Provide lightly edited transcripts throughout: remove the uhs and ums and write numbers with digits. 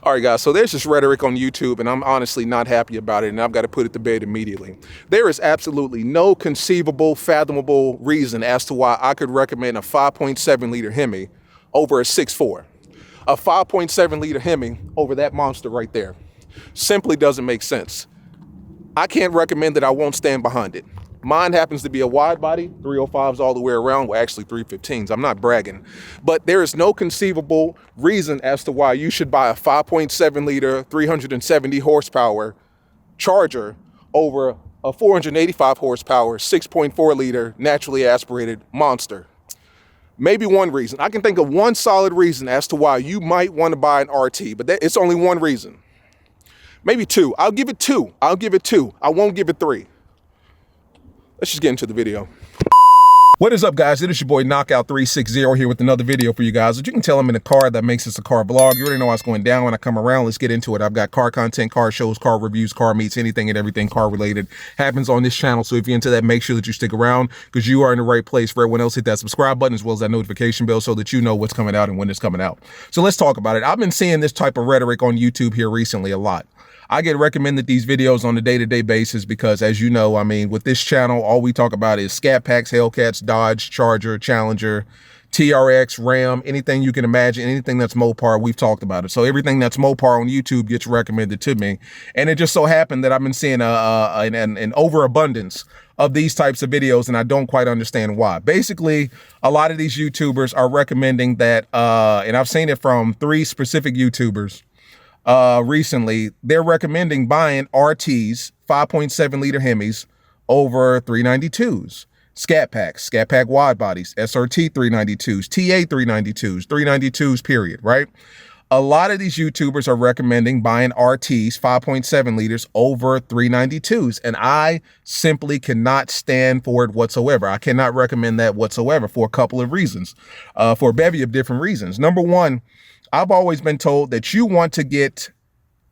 All right, guys, so there's this rhetoric on YouTube, and I'm honestly not happy about it, and I've got to put it to bed immediately. There is absolutely no conceivable, fathomable reason as to why I could recommend a 5.7-liter Hemi over a 6.4. A 5.7-liter Hemi over that monster right there. Simply doesn't make sense. I can't recommend it. I won't stand behind it. Mine happens to be a wide body, 305s all the way around, well, actually 315s. I'm not bragging. But there is no conceivable reason as to why you should buy a 5.7 liter, 370 horsepower Charger over a 485 horsepower, 6.4 liter, naturally aspirated monster. Maybe one reason. I can think of one solid reason as to why you might want to buy an RT, but it's only one reason. Maybe two. I'll give it two. I won't give it three. Let's just get into the video. What is up, guys? It is your boy Knockout 360 here with another video for you guys. As you can tell, I'm in a car. That makes this a car vlog. You already know what's going down when I come around. Let's get into it. I've got car content, car shows, car reviews, car meets, anything and everything car related happens on this channel. So if you're into that, make sure that you stick around because you are in the right place. For everyone else, hit that subscribe button as well as that notification bell so that you know what's coming out and when it's coming out. So let's talk about it. I've been seeing this type of rhetoric on YouTube here recently a lot. I get recommended these videos on a day-to-day basis because, as you know, I mean, with this channel, all we talk about is Scatpacks, Hellcats, Dodge, Charger, Challenger, TRX, Ram, anything you can imagine, anything that's Mopar, we've talked about it. So everything that's Mopar on YouTube gets recommended to me. And it just so happened that I've been seeing an overabundance of these types of videos, and I don't quite understand why. Basically, a lot of these YouTubers are recommending that, and I've seen it from 3 specific YouTubers, recently, they're recommending buying RTs, 5.7 liter Hemis over 392s, Scatpack wide bodies, SRT 392s, TA 392s, 392s period, right? A lot of these YouTubers are recommending buying RTs, 5.7 liters over 392s, and I simply cannot stand for it whatsoever. I cannot recommend that whatsoever for a couple of reasons, for a bevy of different reasons. Number one, I've always been told that you want to get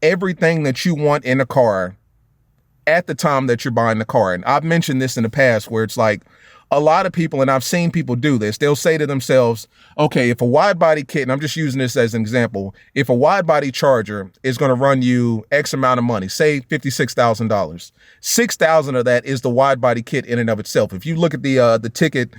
everything that you want in a car at the time that you're buying the car. And I've mentioned this in the past where it's like a lot of people, and I've seen people do this, they'll say to themselves, okay, if a wide body kit, and I'm just using this as an example, if a wide body Charger is going to run you X amount of money, say $56,000, $6,000 of that is the wide body kit in and of itself. If you look at the ticket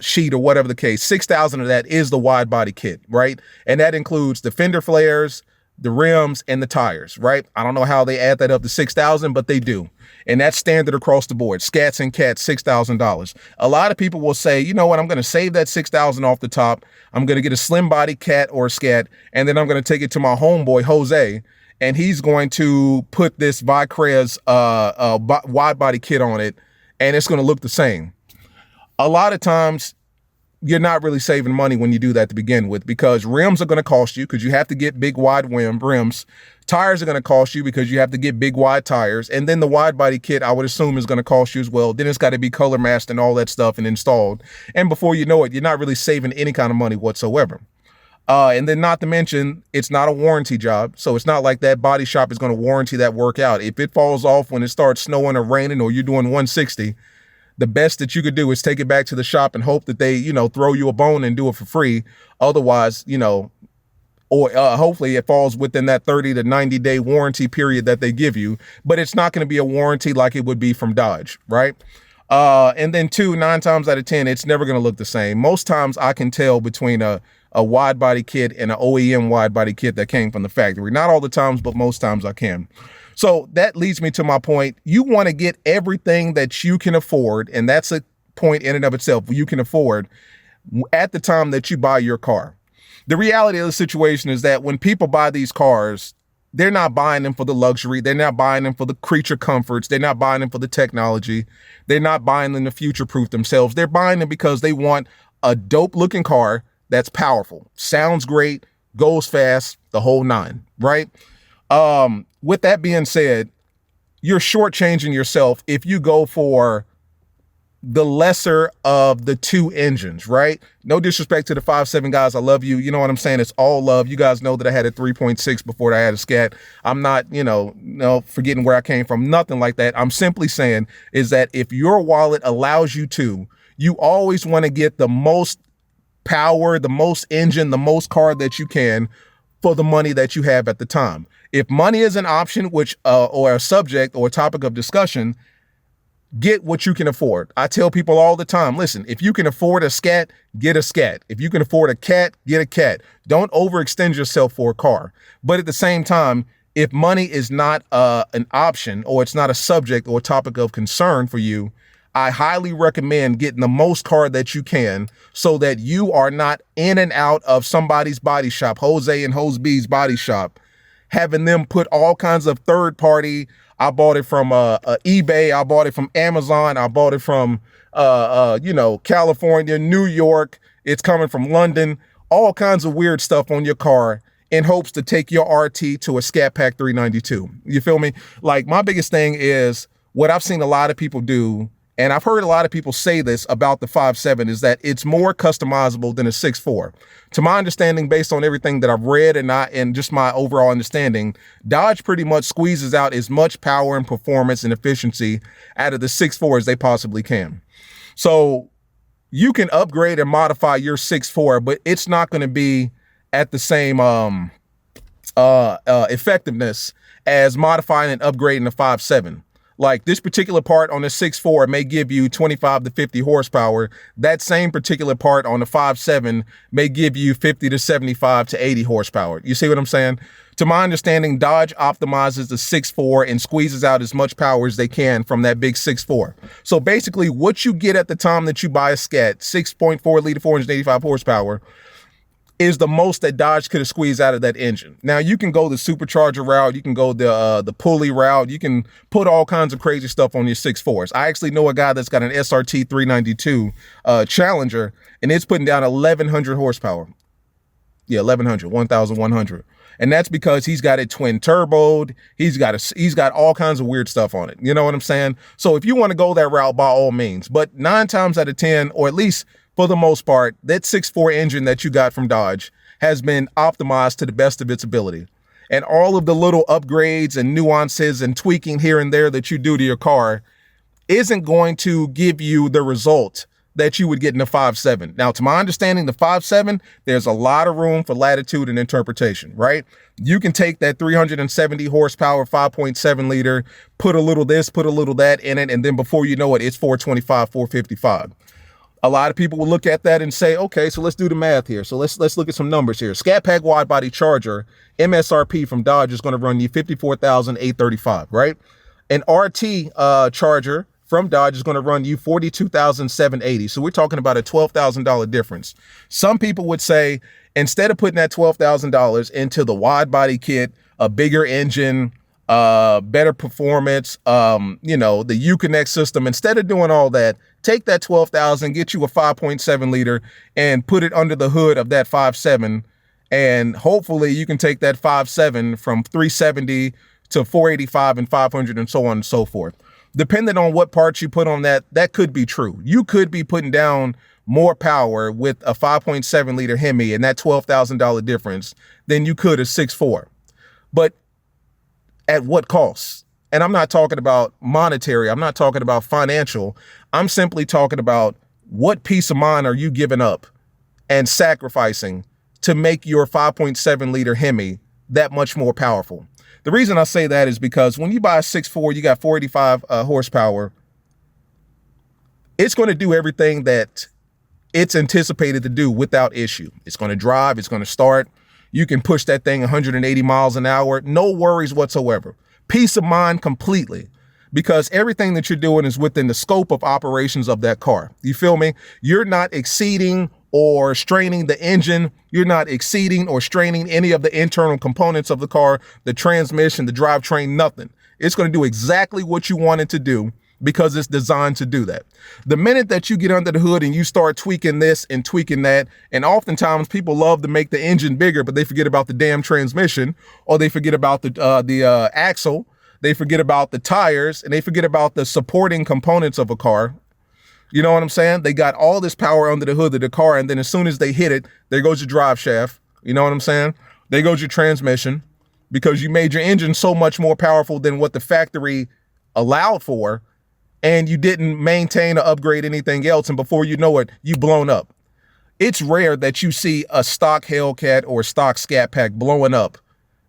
sheet or whatever the case, 6,000 of that is the wide body kit, right? And that includes the fender flares, the rims, and the tires, right? I don't know how they add that up to 6,000, but they do. And that's standard across the board. Scats and cats, $6,000. A lot of people will say, you know what, I'm going to save that 6,000 off the top. I'm going to get a slim body cat or scat, and then I'm going to take it to my homeboy, Jose, and he's going to put this Vicrez wide body kit on it, and it's going to look the same. A lot of times, you're not really saving money when you do that to begin with, because rims are going to cost you because you have to get big wide rims. Tires are going to cost you because you have to get big wide tires. And then the wide body kit, I would assume, is going to cost you as well. Then it's got to be color masked and all that stuff and installed. And before you know it, you're not really saving any kind of money whatsoever. And then not to mention, it's not a warranty job. So it's not like that body shop is going to warranty that work out. If it falls off when it starts snowing or raining or you're doing 160, the best that you could do is take it back to the shop and hope that they, you know, throw you a bone and do it for free. Otherwise, you know, or hopefully it falls within that 30 to 90 day warranty period that they give you, but it's not going to be a warranty like it would be from Dodge, right? And then 9 times out of 10, it's never going to look the same. Most times I can tell between a wide body kit and an OEM wide body kit that came from the factory. Not all the times, but most times I can. So that leads me to my point. You want to get everything that you can afford, and that's a point in and of itself, you can afford at the time that you buy your car. The reality of the situation is that when people buy these cars, they're not buying them for the luxury. They're not buying them for the creature comforts. They're not buying them for the technology. They're not buying them to future-proof themselves. They're buying them because they want a dope-looking car that's powerful, sounds great, goes fast, the whole 9, right? With that being said, you're shortchanging yourself if you go for the lesser of the 2 engines, right? No disrespect to the 5.7 guys. I love you. You know what I'm saying? It's all love. You guys know that I had a 3.6 before I had a Scat. I'm not, forgetting where I came from. Nothing like that. I'm simply saying is that if your wallet allows you to, you always want to get the most power, the most engine, the most car that you can for the money that you have at the time. If money is an option, which or a subject or a topic of discussion, get what you can afford. I tell people all the time, listen, if you can afford a Scat, get a Scat. If you can afford a Cat, get a Cat. Don't overextend yourself for a car. But at the same time, if money is not an option, or it's not a subject or topic of concern for you, I highly recommend getting the most car that you can so that you are not in and out of somebody's body shop, Jose and Jose B's body shop, having them put all kinds of third party. I bought it from eBay. I bought it from Amazon. I bought it from, California, New York. It's coming from London. All kinds of weird stuff on your car in hopes to take your RT to a Scatpack 392. You feel me? Like, my biggest thing is what I've seen a lot of people do, and I've heard a lot of people say this about the 5.7, is that it's more customizable than a 6.4. To my understanding, based on everything that I've read and just my overall understanding, Dodge pretty much squeezes out as much power and performance and efficiency out of the 6.4 as they possibly can. So you can upgrade and modify your 6.4, but it's not going to be at the same effectiveness as modifying and upgrading a 5.7. Like, this particular part on the 6.4 may give you 25 to 50 horsepower. That same particular part on the 5.7 may give you 50 to 75 to 80 horsepower. You see what I'm saying? To my understanding, Dodge optimizes the 6.4 and squeezes out as much power as they can from that big 6.4. So basically, what you get at the time that you buy a Scat, 6.4 liter, 485 horsepower, is the most that Dodge could have squeezed out of that engine. Now, you can go the supercharger route, you can go the pulley route, you can put all kinds of crazy stuff on your 6.4s. I actually know a guy that's got an SRT 392 Challenger, and it's putting down 1,100 horsepower. Yeah, 1,100. And that's because he's got it twin turboed. He's got all kinds of weird stuff on it. You know what I'm saying? So if you want to go that route, by all means. But 9 times out of 10, or at least for the most part, that 6.4 engine that you got from Dodge has been optimized to the best of its ability. And all of the little upgrades and nuances and tweaking here and there that you do to your car isn't going to give you the result that you would get in the 5.7. Now, to my understanding, the 5.7, there's a lot of room for latitude and interpretation, right? You can take that 370 horsepower, 5.7 liter, put a little this, put a little that in it, and then before you know it, it's 425, 455. A lot of people will look at that and say, okay, so let's do the math here. So let's look at some numbers here. Scatpack wide body Charger, MSRP from Dodge is going to run you $54,835, right? An RT Charger from Dodge is going to run you $42,780. So we're talking about a $12,000 difference. Some people would say, instead of putting that $12,000 into the wide body kit, a bigger engine, better performance, the Uconnect system, instead of doing all that, take that $12,000, get you a 5.7 liter and put it under the hood of that 5.7. And hopefully you can take that 5.7 from 370 to 485 and 500 and so on and so forth. Depending on what parts you put on that could be true. You could be putting down more power with a 5.7 liter Hemi and that $12,000 difference than you could a 6.4. But at what cost? And I'm not talking about monetary. I'm not talking about financial. I'm simply talking about what peace of mind are you giving up and sacrificing to make your 5.7 liter Hemi that much more powerful. The reason I say that is because when you buy a 6.4, you got 485 horsepower. It's going to do everything that it's anticipated to do without issue. It's going to drive. It's going to start. You can push that thing 180 miles an hour. No worries whatsoever. Peace of mind completely, because everything that you're doing is within the scope of operations of that car. You feel me? You're not exceeding or straining the engine. You're not exceeding or straining any of the internal components of the car, the transmission, the drivetrain, nothing. It's going to do exactly what you want it to do because it's designed to do that. The minute that you get under the hood and you start tweaking this and tweaking that, and oftentimes people love to make the engine bigger, but they forget about the damn transmission, or they forget about the axle, they forget about the tires, and they forget about the supporting components of a car. You know what I'm saying? They got all this power under the hood of the car, and then as soon as they hit it, there goes your drive shaft. You know what I'm saying? There goes your transmission, because you made your engine so much more powerful than what the factory allowed for, and you didn't maintain or upgrade anything else, and before you know it, you blown up. It's rare that you see a stock Hellcat or stock Scat Pack blowing up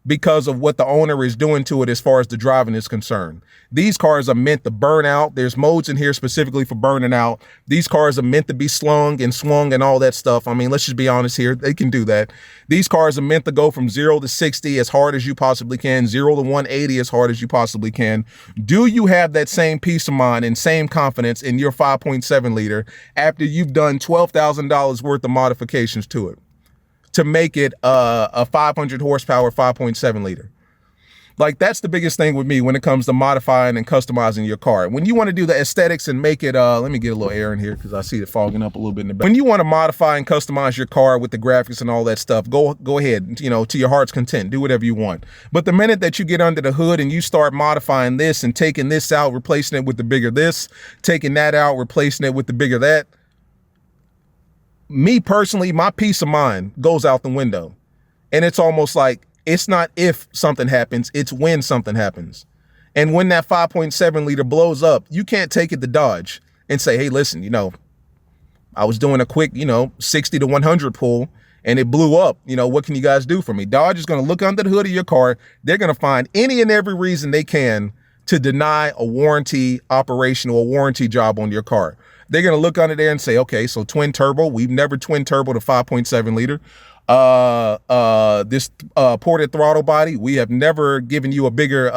because of what the owner is doing to it as far as the driving is concerned. These cars are meant to burn out. There's modes in here specifically for burning out. These cars are meant to be slung and swung and all that stuff. I mean, let's just be honest here. They can do that. These cars are meant to go from 0 to 60 as hard as you possibly can, 0 to 180 as hard as you possibly can. Do you have that same peace of mind and same confidence in your 5.7 liter after you've done $12,000 worth of modifications to it to make it a 500 horsepower 5.7 liter? Like, that's the biggest thing with me when it comes to modifying and customizing your car. When you want to do the aesthetics and make it, let me get a little air in here because I see it fogging up a little bit in the back. When you want to modify and customize your car with the graphics and all that stuff, go ahead, you know, to your heart's content, do whatever you want. But the minute that you get under the hood and you start modifying this and taking this out, replacing it with the bigger this, taking that out, replacing it with the bigger that, me personally, my peace of mind goes out the window. And it's almost like, it's not if something happens, it's when something happens. And when that 5.7 liter blows up, you can't take it to Dodge and say, hey, listen, you know, I was doing a quick, 60 to 100 pull and it blew up. You know, what can you guys do for me? Dodge is going to look under the hood of your car. They're going to find any and every reason they can to deny a warranty operation or a warranty job on your car. They're going to look under there and say, okay, so twin turbo, we've never twin turbo to 5.7 liter. This ported throttle body, we have never given you a bigger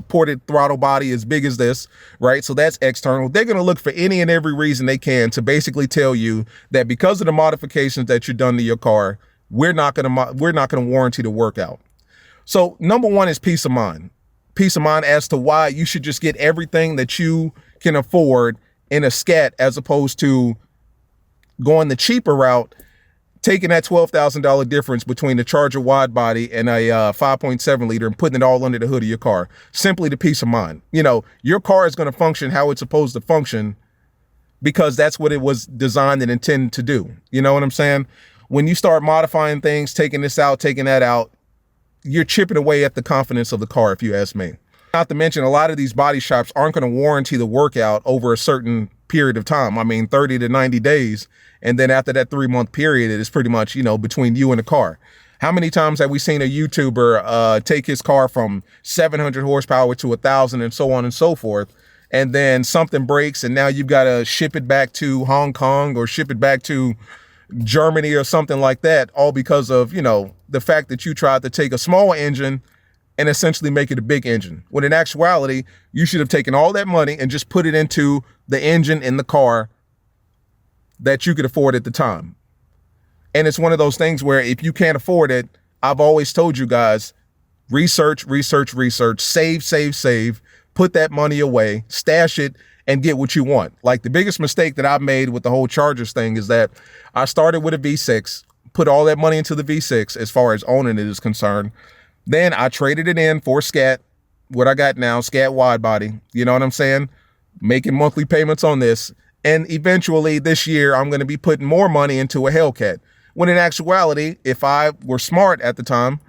ported throttle body as big as this, right? So that's external. They're going to look for any and every reason they can to basically tell you that because of the modifications that you've done to your car, we're not going to warranty the workout. So number one is peace of mind. Peace of mind as to why you should just get everything that you can afford in a Scat as opposed to going the cheaper route, taking that $12,000 difference between the Charger wide body and a 5.7 liter and putting it all under the hood of your car, simply to peace of mind. You know, your car is going to function how it's supposed to function because that's what it was designed and intended to do. You know what I'm saying? When you start modifying things, taking this out, taking that out, you're chipping away at the confidence of the car, if you ask me. Not to mention, a lot of these body shops aren't going to warranty the workout over a certain period of time. I mean, 30 to 90 days. And then after that 3-month period, it is pretty much, between you and the car. How many times have we seen a YouTuber take his car from 700 horsepower to 1,000 and so on and so forth, and then something breaks and now you've got to ship it back to Hong Kong or ship it back to Germany or something like that, all because of, the fact that you tried to take a small engine and essentially make it a big engine. When in actuality, you should have taken all that money and just put it into the engine in the car that you could afford at the time. And it's one of those things where if you can't afford it, I've always told you guys, research, save, put that money away, stash it, and get what you want. Like, the biggest mistake that I've made with the whole Chargers thing is that I started with a V6, put all that money into the V6 as far as owning it is concerned. Then I traded it in for Scat, what I got now, Scat wide body. You know what I'm saying? Making monthly payments on this. And eventually this year, I'm going to be putting more money into a Hellcat. When in actuality, if I were smart at the time,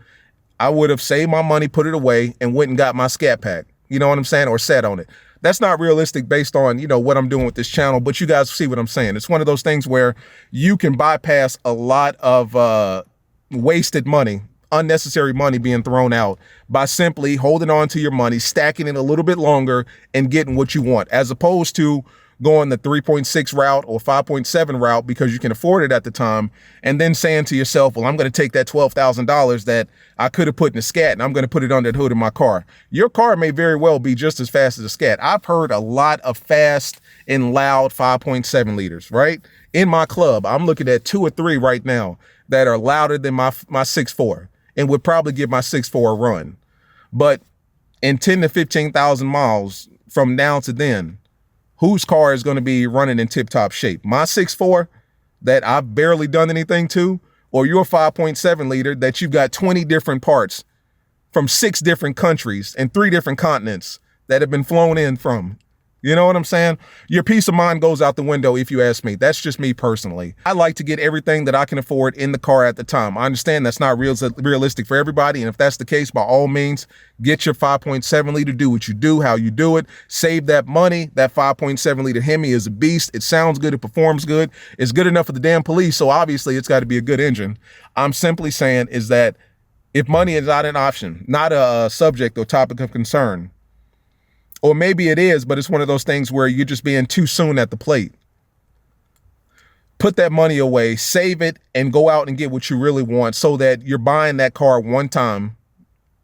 I would have saved my money, put it away, and went and got my Scat Pack. You know what I'm saying? Or sat on it. That's not realistic based on, what I'm doing with this channel, but you guys see what I'm saying. It's one of those things where you can bypass a lot of wasted money, unnecessary money being thrown out by simply holding on to your money, stacking it a little bit longer, and getting what you want, as opposed to going the 3.6 route or 5.7 route because you can afford it at the time, and then saying to yourself, well, I'm going to take that $12,000 that I could have put in a Scat and I'm going to put it under the hood of my car. Your car may very well be just as fast as a Scat. I've heard a lot of fast and loud 5.7 liters, right? In my club, I'm looking at 2 or 3 right now that are louder than my 6.4 and would probably give my 6.4 a run. But in 10 to 15,000 miles from now to then, whose car is going to be running in tip-top shape? My 6.4 that I've barely done anything to, or your 5.7 liter that you've got 20 different parts from 6 different countries and 3 different continents that have been flown in from? You know what I'm saying? Your peace of mind goes out the window if you ask me. That's just me personally. I like to get everything that I can afford in the car at the time. I understand that's not realistic for everybody. And if that's the case, by all means, get your 5.7 liter, do what you do, how you do it. Save that money. That 5.7 liter Hemi is a beast. It sounds good. It performs good. It's good enough for the damn police. So obviously it's got to be a good engine. I'm simply saying is that if money is not an option, not a subject or topic of concern, or maybe it is, but it's one of those things where you're just being too soon at the plate, put that money away, save it, and go out and get what you really want so that you're buying that car one time,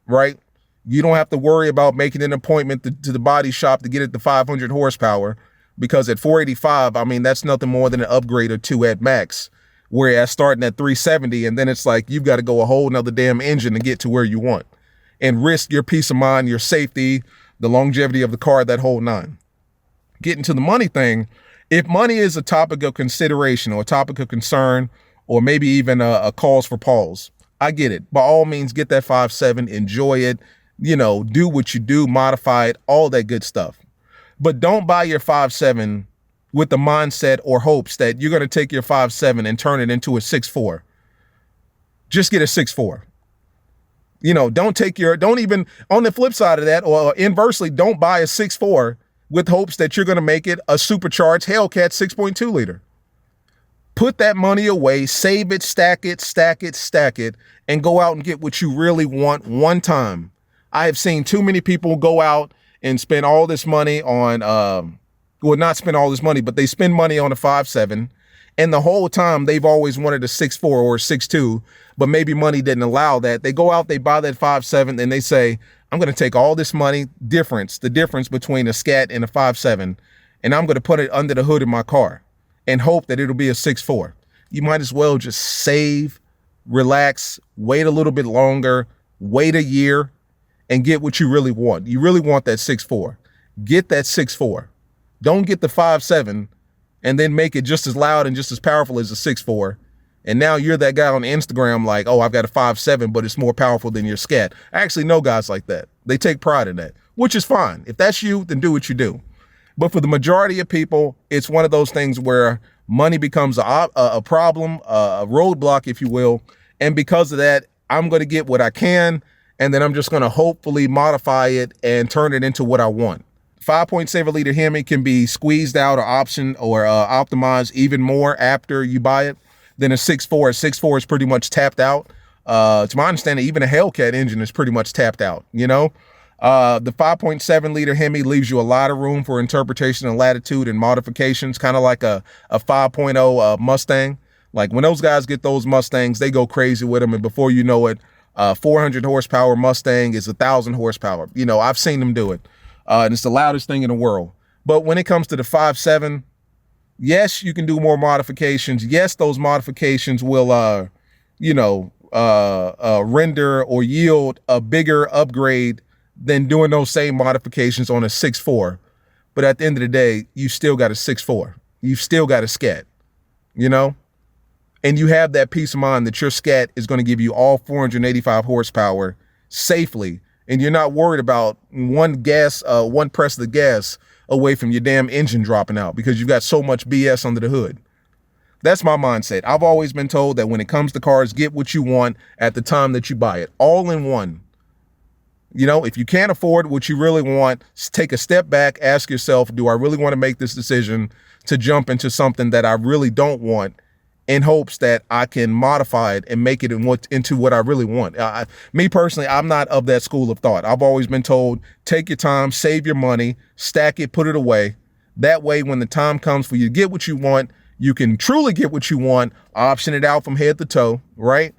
right? You don't have to worry about making an appointment to the body shop to get it to 500 horsepower, because at 485, I mean, that's nothing more than an upgrade or two at max. Whereas starting at 370, and then it's like you've got to go a whole nother damn engine to get to where you want and risk your peace of mind, your safety, the longevity of the car, that whole nine. Getting to the money thing, if money is a topic of consideration or a topic of concern, or maybe even a cause for pause, I get it. By all means, get that 5.7, enjoy it, you know, do what you do, modify it, all that good stuff. But don't buy your 5.7 with the mindset or hopes that you're going to take your 5.7 and turn it into a 6.4. Just get a 6.4. You know, don't even, on the flip side of that, or inversely, don't buy a 6.4 with hopes that you're going to make it a supercharged Hellcat 6.2 liter. Put that money away, save it, stack it, and go out and get what you really want one time. I have seen too many people go out and spend all this money on, well, not spend all this money, but they spend money on a 5.7. And the whole time they've always wanted a 6.4 or a 6.2, but maybe money didn't allow that. They go out, they buy that 5.7, and they say, I'm going to take all this money, the difference between a Scat and a 5.7, and I'm going to put it under the hood of my car and hope that it'll be a 6.4. You might as well just save, relax, wait a little bit longer, wait a year, and get what you really want. You really want that 6.4. Get that 6.4. Don't get the 5.7 and then make it just as loud and just as powerful as a 6.4. And now you're that guy on Instagram like, oh, I've got a 5.7, but it's more powerful than your Scat. I actually know guys like that. They take pride in that, which is fine. If that's you, then do what you do. But for the majority of people, it's one of those things where money becomes a problem, a roadblock, if you will. And because of that, I'm going to get what I can, and then I'm just going to hopefully modify it and turn it into what I want. 5.7 liter Hemi can be squeezed out or optimized even more after you buy it than a 6.4. A 6.4 is pretty much tapped out. To my understanding, even a Hellcat engine is pretty much tapped out, you know? The 5.7 liter Hemi leaves you a lot of room for interpretation and latitude and modifications, kind of like a 5.0 Mustang. Like when those guys get those Mustangs, they go crazy with them. And before you know it, 400 horsepower Mustang is 1,000 horsepower. You know, I've seen them do it. And it's the loudest thing in the world. But when it comes to the 5.7, yes, you can do more modifications. Yes, those modifications will, render or yield a bigger upgrade than doing those same modifications on a 6.4. But at the end of the day, you still got a 6.4. You've still got a Scat, you know? And you have that peace of mind that your Scat is going to give you all 485 horsepower safely. And you're not worried about one press of the gas away from your damn engine dropping out because you've got so much BS under the hood. That's my mindset. I've always been told that when it comes to cars, get what you want at the time that you buy it, all in one. You know, if you can't afford what you really want, take a step back, ask yourself, do I really want to make this decision to jump into something that I really don't want, in hopes that I can modify it and make it into what I really want. Me personally, I'm not of that school of thought. I've always been told, take your time, save your money, stack it, put it away. That way, when the time comes for you to get what you want, you can truly get what you want, option it out from head to toe, right?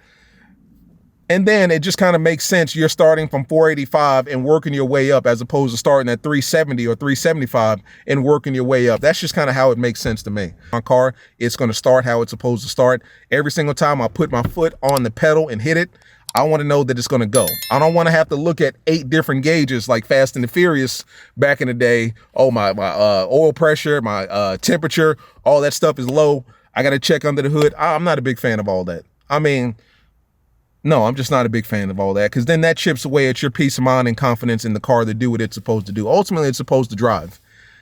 And then it just kind of makes sense. You're starting from 485 and working your way up as opposed to starting at 370 or 375 and working your way up. That's just kind of how it makes sense to me. My car, it's going to start how it's supposed to start. Every single time I put my foot on the pedal and hit it, I want to know that it's going to go. I don't want to have to look at 8 different gauges like Fast and the Furious back in the day. Oh, my oil pressure, my temperature, all that stuff is low. I got to check under the hood. I'm not a big fan of all that. I mean, no, I'm just not a big fan of all that, because then that chips away at your peace of mind and confidence in the car to do what it's supposed to do. Ultimately, it's supposed to drive.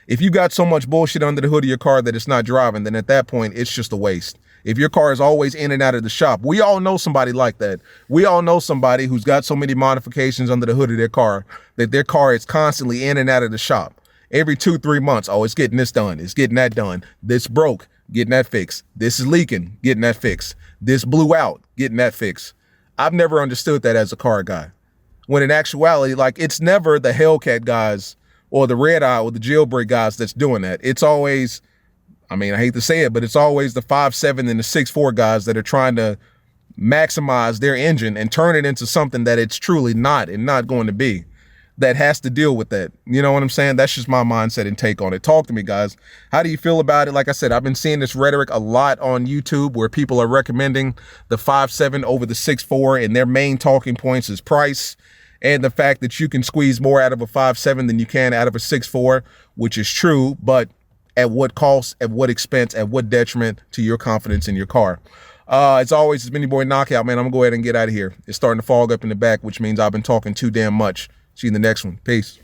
If you got so much bullshit under the hood of your car that it's not driving, then at that point, it's just a waste. If your car is always in and out of the shop, we all know somebody like that. We all know somebody who's got so many modifications under the hood of their car that their car is constantly in and out of the shop. Every 2-3 months, oh, it's getting this done. It's getting that done. This broke, getting that fixed. This is leaking, getting that fixed. This blew out, getting that fixed. I've never understood that as a car guy. When in actuality, like, it's never the Hellcat guys or the red eye or the jailbreak guys that's doing that. It's always, I mean, I hate to say it, but it's always the 5.7 and the 6.4 guys that are trying to maximize their engine and turn it into something that it's truly not and not going to be, that has to deal with that. You know what I'm saying? That's just my mindset and take on it. Talk to me, guys. How do you feel about it? Like I said, I've been seeing this rhetoric a lot on YouTube where people are recommending the 5.7 over the 6.4, and their main talking points is price and the fact that you can squeeze more out of a 5.7 than you can out of a 6.4, which is true, but at what cost, at what expense, at what detriment to your confidence in your car? As always, it's Mini Boy Knockout, man. I'm gonna go ahead and get out of here. It's starting to fog up in the back, which means I've been talking too damn much. See you in the next one. Peace.